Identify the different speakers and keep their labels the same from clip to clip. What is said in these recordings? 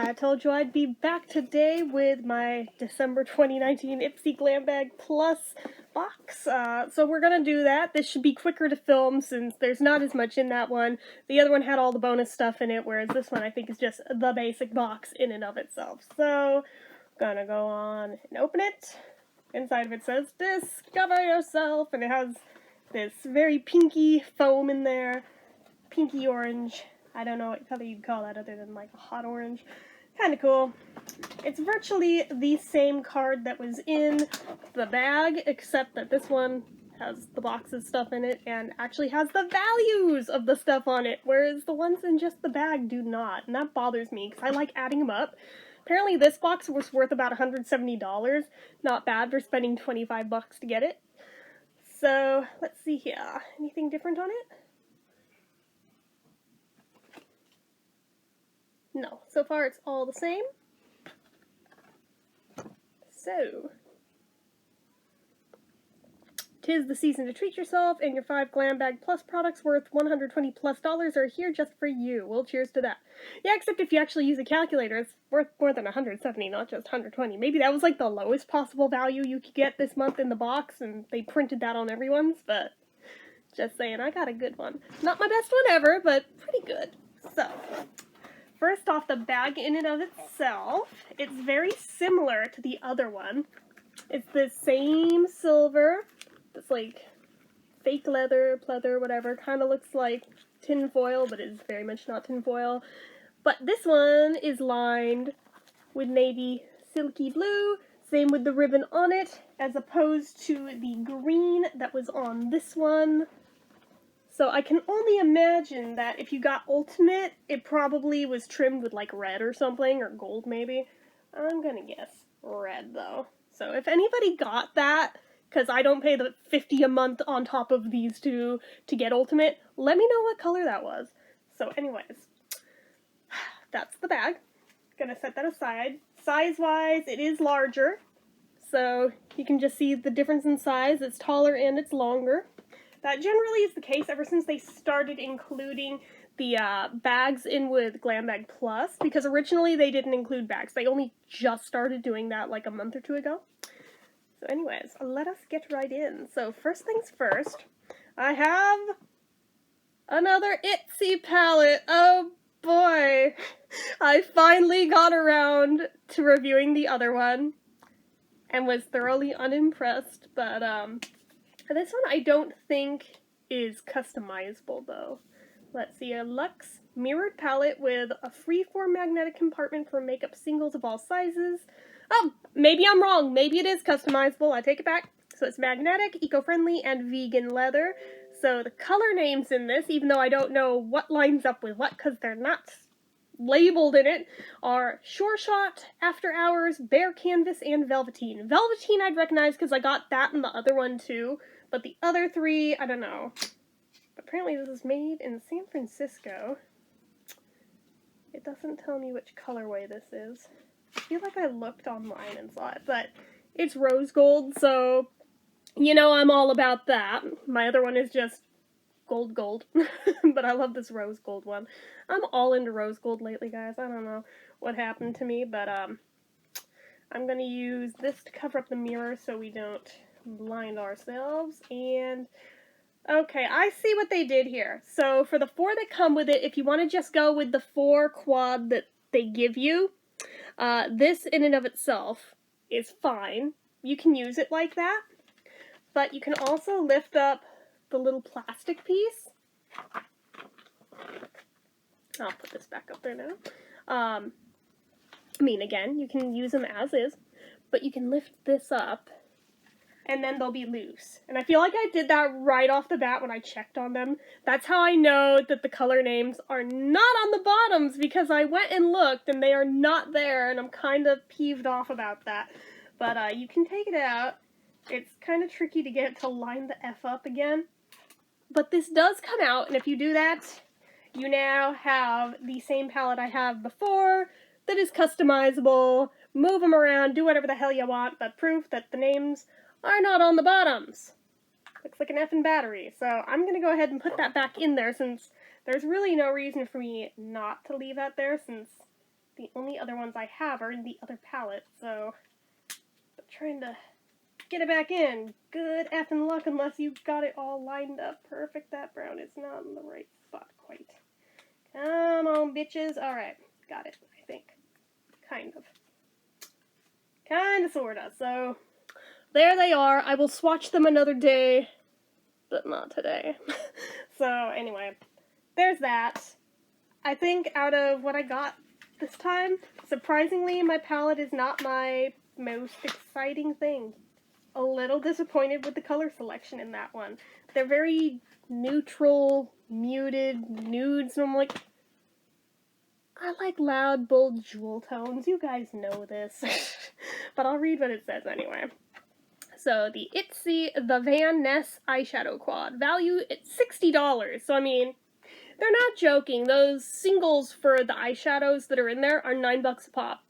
Speaker 1: I told you I'd be back today with my December 2019 Ipsy Glam Bag Plus box. So we're gonna do that. This should be quicker to film since there's not as much in that one. The other one had all the bonus stuff in it, whereas this one I think is just the basic box in and of itself. So, gonna go on and open it. Inside of it says, "Discover yourself," and it has this very pinky foam in there. Pinky orange. I don't know what color you'd call that other than like a hot orange. Kind of cool. It's virtually the same card that was in the bag, except that this one has the box's stuff in it and actually has the values of the stuff on it, whereas the ones in just the bag do not, and that bothers me because I like adding them up. Apparently this box was worth about $170. Not bad for spending 25 bucks to get it. So, let's see here. Anything different on it? No, so far it's all the same. So, 'tis the season to treat yourself, and your 5 Glam Bag Plus products worth $120+ are here just for you. Well, cheers to that. Yeah, except if you actually use a calculator, it's worth more than $170, not just $120. Maybe that was like the lowest possible value you could get this month in the box, and they printed that on everyone's, but just saying, I got a good one. Not my best one ever, but pretty good. So, first off, the bag in and of itself, it's very similar to the other one. It's the same silver. It's like fake leather, pleather, whatever. Kind of looks like tin foil, but it's very much not tin foil. But this one is lined with navy silky blue. Same with the ribbon on it, as opposed to the green that was on this one. So I can only imagine that if you got Ultimate, it probably was trimmed with like red or something, or gold maybe. I'm gonna guess red though. So if anybody got that, because I don't pay the $50 a month on top of these two to get Ultimate, let me know what color that was. So anyways, that's the bag. Gonna set that aside. Size-wise, it is larger. So you can just see the difference in size. It's taller and it's longer. That generally is the case ever since they started including the bags in with Glam Bag Plus, because originally they didn't include bags. They only just started doing that like a month or two ago. So anyways, let us get right in. So first things first, I have another Ipsy palette. Oh boy! I finally got around to reviewing the other one and was thoroughly unimpressed, but this one I don't think is customizable though. Let's see, a luxe mirrored palette with a freeform magnetic compartment for makeup singles of all sizes. Oh, maybe I'm wrong. Maybe it is customizable. I take it back. So it's magnetic, eco-friendly, and vegan leather. So the color names in this, even though I don't know what lines up with what because they're not labeled in it, are Sure Shot, After Hours, Bare Canvas, and Velveteen. Velveteen I'd recognize because I got that in the other one too. But the other three, I don't know. Apparently this is made in San Francisco. It doesn't tell me which colorway this is. I feel like I looked online and saw it, but it's rose gold, so you know I'm all about that. My other one is just gold, but I love this rose gold one. I'm all into rose gold lately, guys. I don't know what happened to me, but I'm gonna use this to cover up the mirror so we don't blind ourselves. And okay, I see what they did here. So for the 4 that come with it, if you want to just go with the 4 quad that they give you, this in and of itself is fine. You can use it like that, but you can also lift up the little plastic piece. I'll put this back up there now. I mean, again, you can use them as is, but you can lift this up and then they'll be loose. And I feel like I did that right off the bat when I checked on them. That's how I know that the color names are not on the bottoms, because I went and looked and they are not there, and I'm kind of peeved off about that. But you can take it out. It's kind of tricky to get it to line the F up again. But this does come out, and if you do that, you now have the same palette I have before that is customizable. Move them around, do whatever the hell you want, but proof that the names are not on the bottoms. Looks like an effing battery. So I'm going to go ahead and put that back in there, since there's really no reason for me not to leave that there, since The only other ones I have are in the other palette, so I'm trying to get it back in. Good effing luck unless you got it all lined up perfect. That brown is not in the right spot quite. Come on, bitches. Alright, got it, I think. Kind of. Kinda, sorta. So, there they are. I will swatch them another day, but not today. So, anyway, there's that. I think out of what I got this time, surprisingly, my palette is not my most exciting thing. A little disappointed with the color selection in that one. They're very neutral, muted, nudes, and I'm like, I like loud, bold jewel tones. You guys know this. But I'll read what it says anyway. So, the Ipsy the Van Ness eyeshadow quad. Value, it's $60. So, I mean, they're not joking. Those singles for the eyeshadows that are in there are $9 a pop.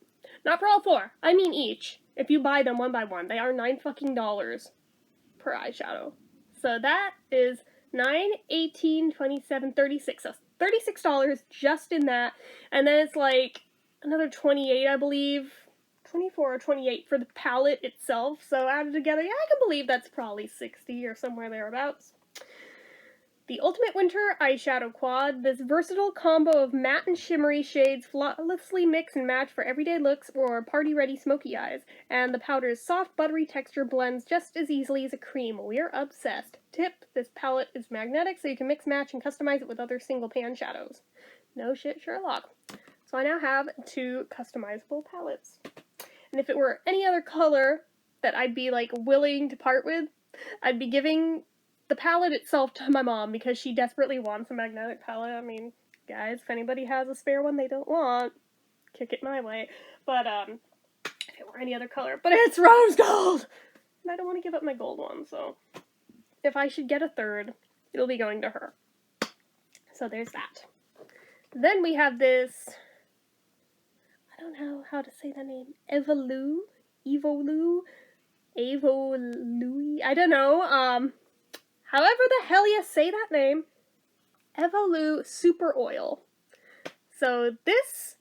Speaker 1: Not for all four. I mean each. If you buy them one by one, they are $9 fucking per eyeshadow. So that is $9, $18, $27, $36. So $36 just in that. And then it's like another $28, I believe. 24 or 28 for the palette itself. So added together, yeah, I can believe that's probably 60 or somewhere thereabouts. The Ultimate Winter Eyeshadow Quad. This versatile combo of matte and shimmery shades flawlessly mix and match for everyday looks or party-ready smoky eyes. And the powder's soft, buttery texture blends just as easily as a cream. We're obsessed. Tip, this palette is magnetic, so you can mix, match, and customize it with other single-pan shadows. No shit, Sherlock. So I now have 2 customizable palettes. And if it were any other color that I'd be, like, willing to part with, I'd be giving the palette itself to my mom because she desperately wants a magnetic palette. I mean, guys, if anybody has a spare one they don't want, kick it my way. But, if it were any other color, but it's rose gold! And I don't want to give up my gold one, so if I should get a third, it'll be going to her. So there's that. Then we have this, I don't know how to say the name, Evolue, I don't know, however the hell you say that name, Evolue Super Oil. So this,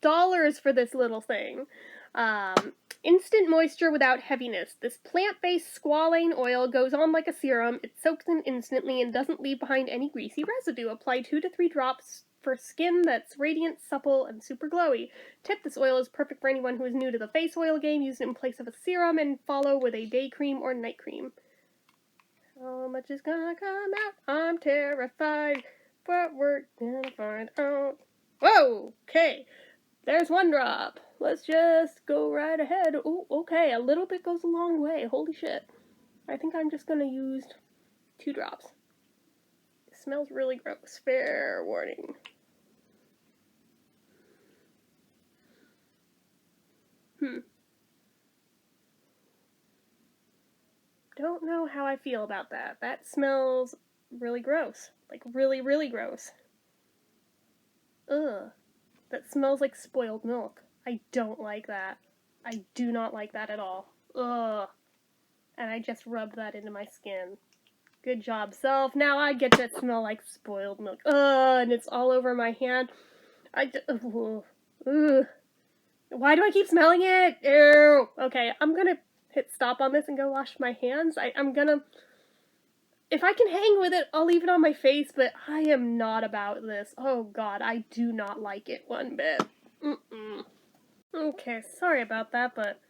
Speaker 1: $68 for this little thing. Instant moisture without heaviness. This plant-based squalane oil goes on like a serum. It soaks in instantly and doesn't leave behind any greasy residue. Apply 2 to 3 drops for skin that's radiant, supple, and super glowy. Tip, this oil is perfect for anyone who is new to the face oil game. Use it in place of a serum and follow with a day cream or night cream. How much is gonna come out? I'm terrified, but we're gonna find out. Whoa! Okay, there's 1 drop. Let's just go right ahead. Oh, okay, a little bit goes a long way. Holy shit. I think I'm just gonna use 2 drops. It smells really gross. Fair warning. Don't know how I feel about that. That smells really gross. Like, really, really gross. Ugh. That smells like spoiled milk. I don't like that. I do not like that at all. Ugh. And I just rubbed that into my skin. Good job, self. Now I get to smell like spoiled milk. Ugh, and it's all over my hand. Ugh. Why do I keep smelling it? Ew. Okay, I'm gonna hit stop on this and go wash my hands. I'm gonna... If I can hang with it, I'll leave it on my face, but I am not about this. Oh god, I do not like it one bit. Okay, sorry about that, but...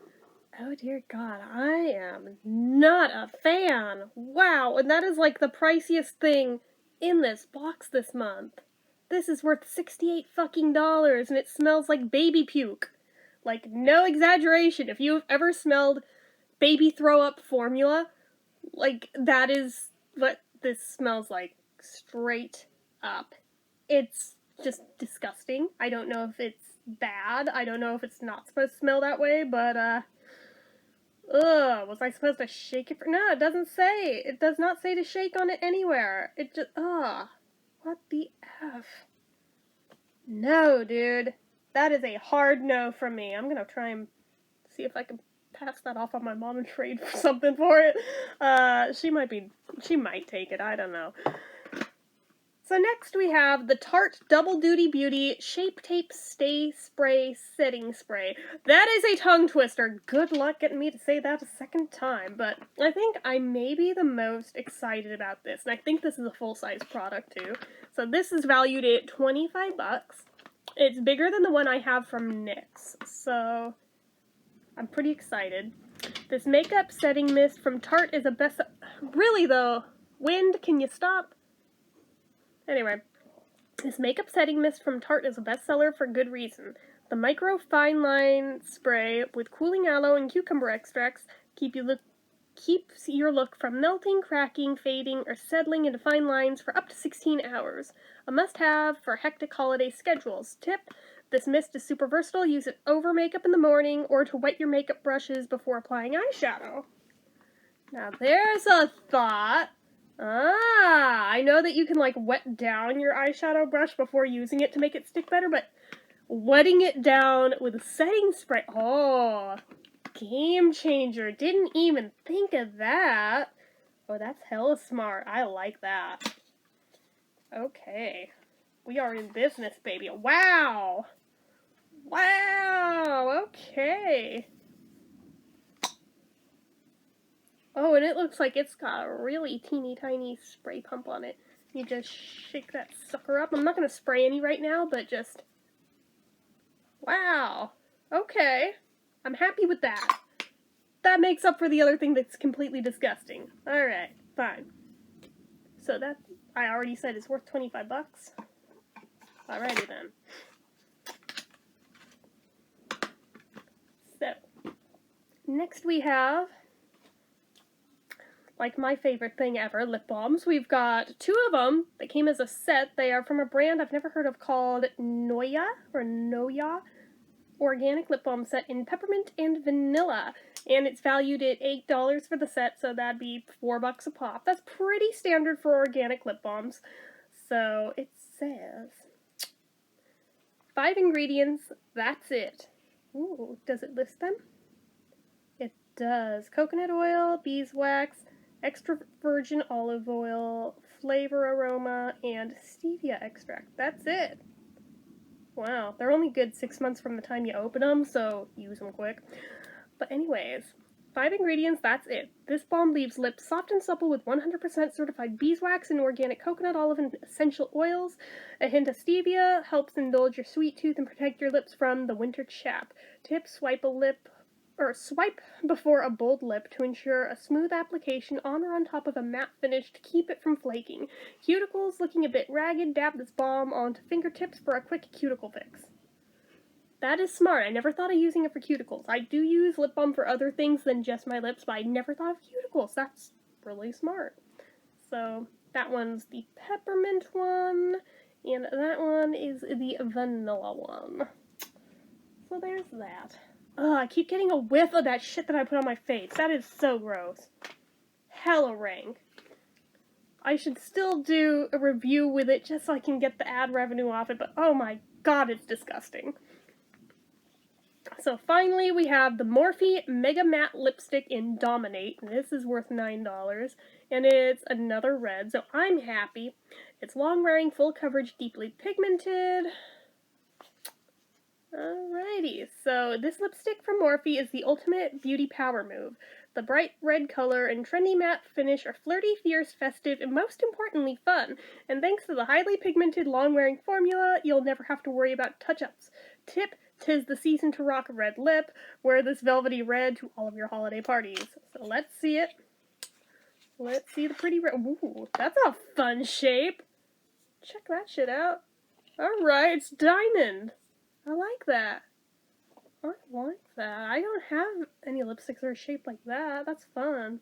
Speaker 1: Oh dear god, I am not a fan! Wow, and that is like the priciest thing in this box this month. This is worth $68 fucking dollars, and it smells like baby puke. Like, no exaggeration. If you've ever smelled baby throw-up formula, like, that is what this smells like. Straight up. It's just disgusting. I don't know if it's bad. I don't know if it's not supposed to smell that way, but, ugh, was I supposed to shake it for... No, it doesn't say. It does not say to shake on it anywhere. It just... Ugh. What the F? No, dude. That is a hard no from me. I'm gonna try and see if I can pass that off on my mom and trade for something for it. She might take it. I don't know. So next we have the Tarte Double Duty Beauty Shape Tape Stay Spray Setting Spray. That is a tongue twister. Good luck getting me to say that a second time, but I think I may be the most excited about this, and I think this is a full-size product too. So this is valued at 25 bucks. It's bigger than the one I have from NYX, so I'm pretty excited. This makeup setting mist from Tarte is a best... Really though, wind, can you stop? Anyway, this makeup setting mist from Tarte is a bestseller for good reason. The micro fine line spray with cooling aloe and cucumber extracts keeps your look from melting, cracking, fading, or settling into fine lines for up to 16 hours. A must-have for hectic holiday schedules. Tip: this mist is super versatile. Use it over makeup in the morning or to wet your makeup brushes before applying eyeshadow. Now there's a thought. I know that you can like wet down your eyeshadow brush before using it to make it stick better, but wetting it down with a setting spray, oh, game changer. Didn't even think of that. Oh, that's hella smart. I like that. Okay. We are in business, baby. Wow. Wow. Okay. Oh, and it looks like it's got a really teeny tiny spray pump on it. You just shake that sucker up. I'm not going to spray any right now, but just... Wow. Okay. I'm happy with that. That makes up for the other thing that's completely disgusting. Alright, fine. So that, I already said, is worth 25 bucks. Alrighty then. So, next we have... like my favorite thing ever, lip balms. We've got two of them that came as a set. They are from a brand I've never heard of called Noya organic lip balm set in peppermint and vanilla. And it's valued at $8 for the set, so that'd be $4 a pop. That's pretty standard for organic lip balms. So it says 5 ingredients, that's it. Ooh, does it list them? It does. Coconut oil, beeswax, extra virgin olive oil, flavor aroma, and stevia extract. That's it. Wow, they're only good 6 months from the time you open them, so use them quick. But anyways, 5 ingredients, that's it. This balm leaves lips soft and supple with 100% certified beeswax and organic coconut, olive, and essential oils. A hint of stevia helps indulge your sweet tooth and protect your lips from the winter chap. Tip: swipe before a bold lip to ensure a smooth application on or on top of a matte finish to keep it from flaking. Cuticles looking a bit ragged, dab this balm onto fingertips for a quick cuticle fix. That is smart. I never thought of using it for cuticles. I do use lip balm for other things than just my lips, but I never thought of cuticles. That's really smart. So, that one's the peppermint one, and that one is the vanilla one. So there's that. Ugh, I keep getting a whiff of that shit that I put on my face. That is so gross. Hella rank. I should still do a review with it just so I can get the ad revenue off it, but oh my god, it's disgusting. So finally we have the Morphe Mega Matte Lipstick in Dominate. This is worth $9, and it's another red, so I'm happy. It's long-wearing, full coverage, deeply pigmented. Alrighty, so this lipstick from Morphe is the ultimate beauty power move. The bright red color and trendy matte finish are flirty, fierce, festive, and most importantly fun. And thanks to the highly pigmented, long-wearing formula, you'll never have to worry about touch-ups. Tip: 'tis the season to rock a red lip. Wear this velvety red to all of your holiday parties. So let's see it. Let's see the pretty red. Ooh, that's a fun shape. Check that shit out. Alright, it's diamond. I like that. I like that. I don't have any lipsticks that are shaped like that. That's fun.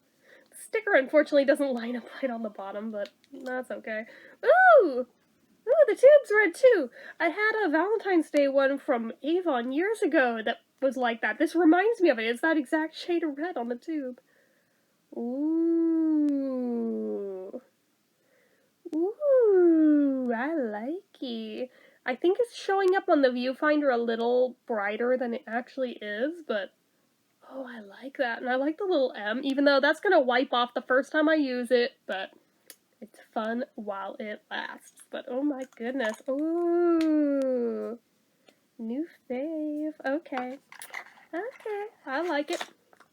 Speaker 1: The sticker unfortunately doesn't line up right on the bottom, but that's okay. Ooh! Ooh, the tube's red too! I had a Valentine's Day one from Avon years ago that was like that. This reminds me of it. It's that exact shade of red on the tube. Ooh. Ooh, I like it. I think it's showing up on the viewfinder a little brighter than it actually is, but oh, I like that. And I like the little M, even though that's going to wipe off the first time I use it, but It's fun while it lasts. But oh my goodness. Ooh. New fave. Okay. Okay. I like it.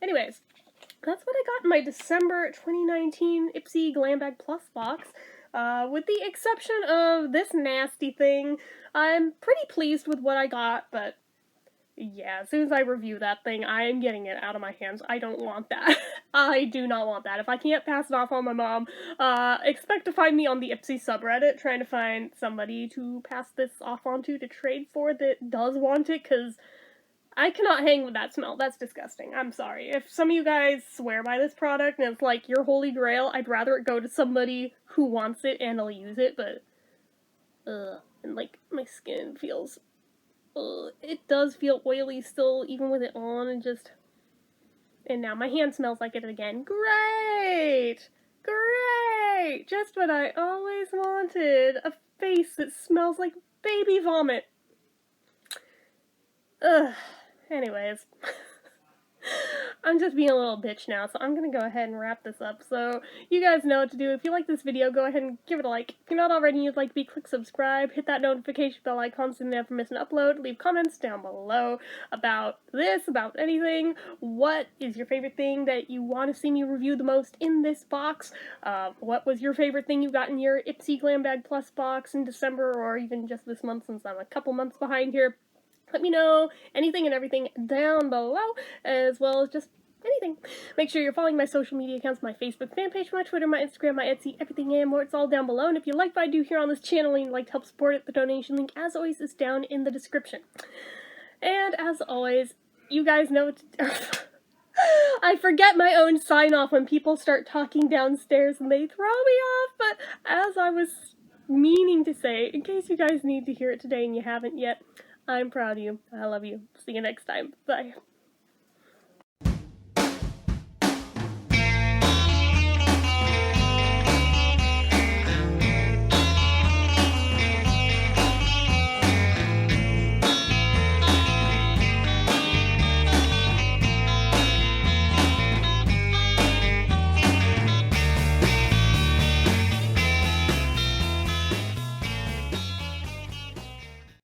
Speaker 1: Anyways, that's what I got in my December 2019 Ipsy Glam Bag Plus box. With the exception of this nasty thing, I'm pretty pleased with what I got, but yeah, as soon as I review that thing, I am getting it out of my hands. I don't want that. I do not want that. If I can't pass it off on my mom, expect to find me on the Ipsy subreddit trying to find somebody to pass this off onto to trade for that does want it, because I cannot hang with that smell. That's disgusting. I'm sorry. If some of you guys swear by this product and it's like your holy grail, I'd rather it go to somebody who wants it and will use it, but ugh. And like, my skin feels, ugh. It does feel oily still, even with it on, and just, and now my hand smells like it again. Great! Great! Just what I always wanted. A face that smells like baby vomit. Ugh. Anyways, I'm just being a little bitch now, so I'm gonna go ahead and wrap this up. So, you guys know what to do. If you like this video, go ahead and give it a like. If you're not already and you'd like to be, click subscribe, hit that notification bell icon so you never miss an upload, leave comments down below about this, about anything. What is your favorite thing that you want to see me review the most in this box? What was your favorite thing you got in your Ipsy Glam Bag Plus box in December, or even just this month since I'm a couple months behind here? Let me know anything and everything down below, as well as just anything. Make sure you're following my social media accounts, my Facebook fan page, my Twitter, my Instagram, my Etsy, everything and more. It's all down below. And if you like what I do here on this channel and you'd like to help support it, the donation link, as always, is down in the description. And as always, you guys know what to do. I forget my own sign-off when people start talking downstairs and they throw me off, but as I was meaning to say, in case you guys need to hear it today and you haven't yet, I'm proud of you. I love you. See you next time. Bye.